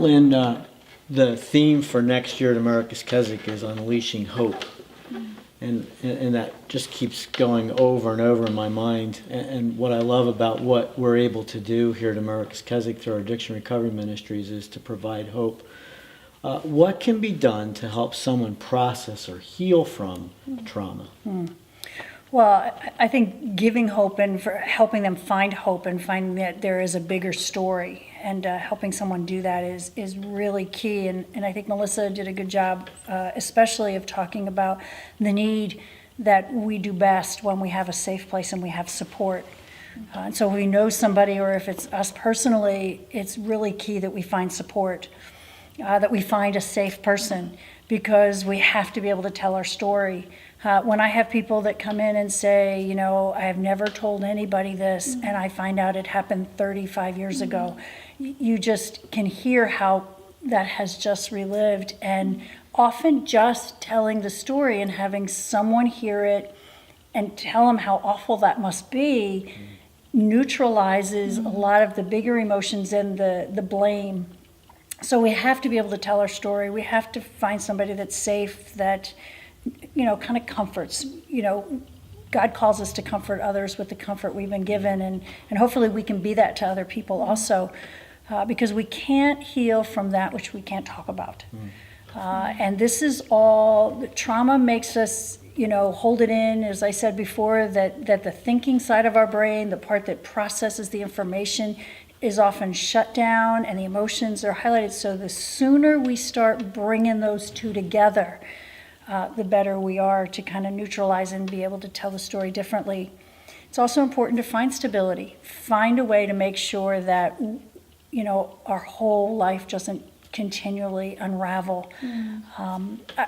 Lynn, the theme for next year at America's Keswick is Unleashing Hope. And that just keeps going over and over in my mind. And what I love about what we're able to do here at America's Keswick through our addiction recovery ministries is to provide hope. What can be done to help someone process or heal from trauma? Well, I think giving hope and for helping them find hope and finding that there is a bigger story and helping someone do that is really key. And I think Melissa did a good job, especially of talking about the need that we do best when we have a safe place and we have support. And so if we know somebody or if it's us personally, it's really key that we find support, that we find a safe person, because we have to be able to tell our story. When I have people that come in and say, you know, I have never told anybody this, and I find out it happened 35 years ago, you just can hear how that has just relived. And often just telling the story and having someone hear it and tell them how awful that must be neutralizes a lot of the bigger emotions and the blame. So we have to be able to tell our story. We have to find somebody that's safe, that, you know, kind of comforts. You know, God calls us to comfort others with the comfort we've been given, and hopefully we can be that to other people also, because we can't heal from that which we can't talk about. And this is all, trauma makes us, you know, hold it in, as I said before, that the thinking side of our brain, the part that processes the information, is often shut down and the emotions are highlighted. So the sooner we start bringing those two together, the better we are to kind of neutralize and be able to tell the story differently. It's also important to find stability, find a way to make sure that, you know, our whole life doesn't continually unravel.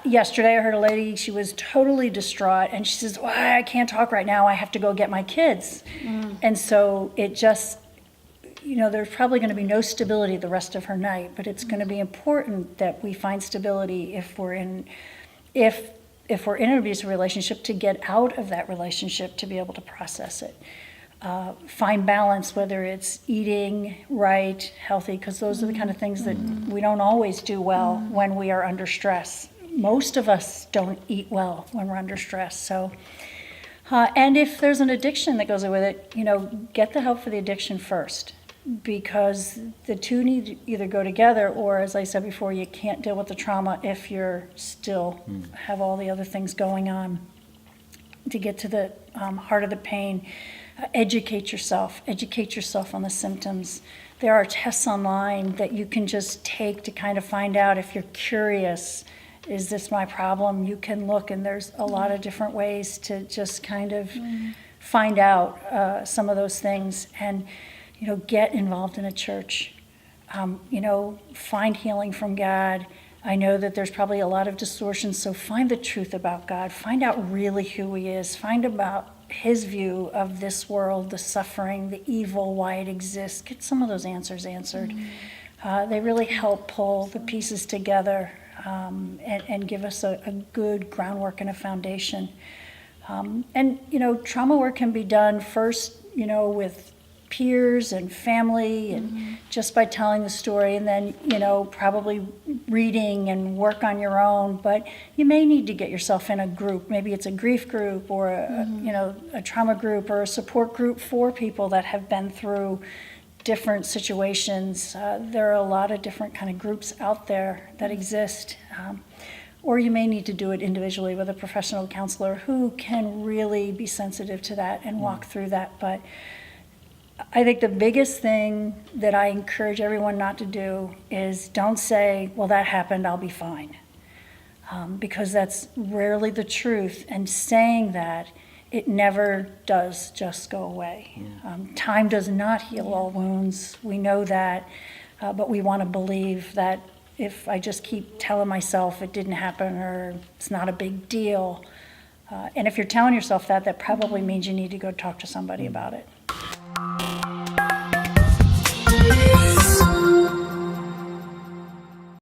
Yesterday I heard a lady, she was totally distraught, and she says, well, I can't talk right now, I have to go get my kids. And so it just, you know, there's probably going to be no stability the rest of her night, but it's going to be important that we find stability if we're in an abusive relationship, to get out of that relationship, to be able to process it. Find balance, whether it's eating right, healthy, because those are the kind of things that we don't always do well when we are under stress. Most of us don't eat well when we're under stress. So, and if there's an addiction that goes with it, you know, get the help for the addiction first, because the two need to either go together, or, as I said before, you can't deal with the trauma if you're still have all the other things going on. To get to the heart of the pain, educate yourself on the symptoms. There are tests online that you can just take to kind of find out, if you're curious, is this my problem? You can look, and there's a lot of different ways to just kind of find out some of those things. And, you know, get involved in a church. You know, find healing from God. I know that there's probably a lot of distortion, so find the truth about God. Find out really who He is. Find about His view of this world, the suffering, the evil, why it exists. Get some of those answers answered. They really help pull the pieces together and give us a good groundwork and a foundation. And, you know, trauma work can be done first, you know, with peers and family, and just by telling the story, and then, you know, probably reading and work on your own. But you may need to get yourself in a group. Maybe it's a grief group, or you know, a trauma group, or a support group for people that have been through different situations. There are a lot of different kind of groups out there that exist. Or you may need to do it individually with a professional counselor who can really be sensitive to that and walk through that. But I think the biggest thing that I encourage everyone not to do is don't say, well, that happened, I'll be fine. Because that's rarely the truth. And saying that, it never does just go away. Time does not heal all wounds. We know that. But we want to believe that if I just keep telling myself it didn't happen, or it's not a big deal. And if you're telling yourself that, that probably means you need to go talk to somebody about it.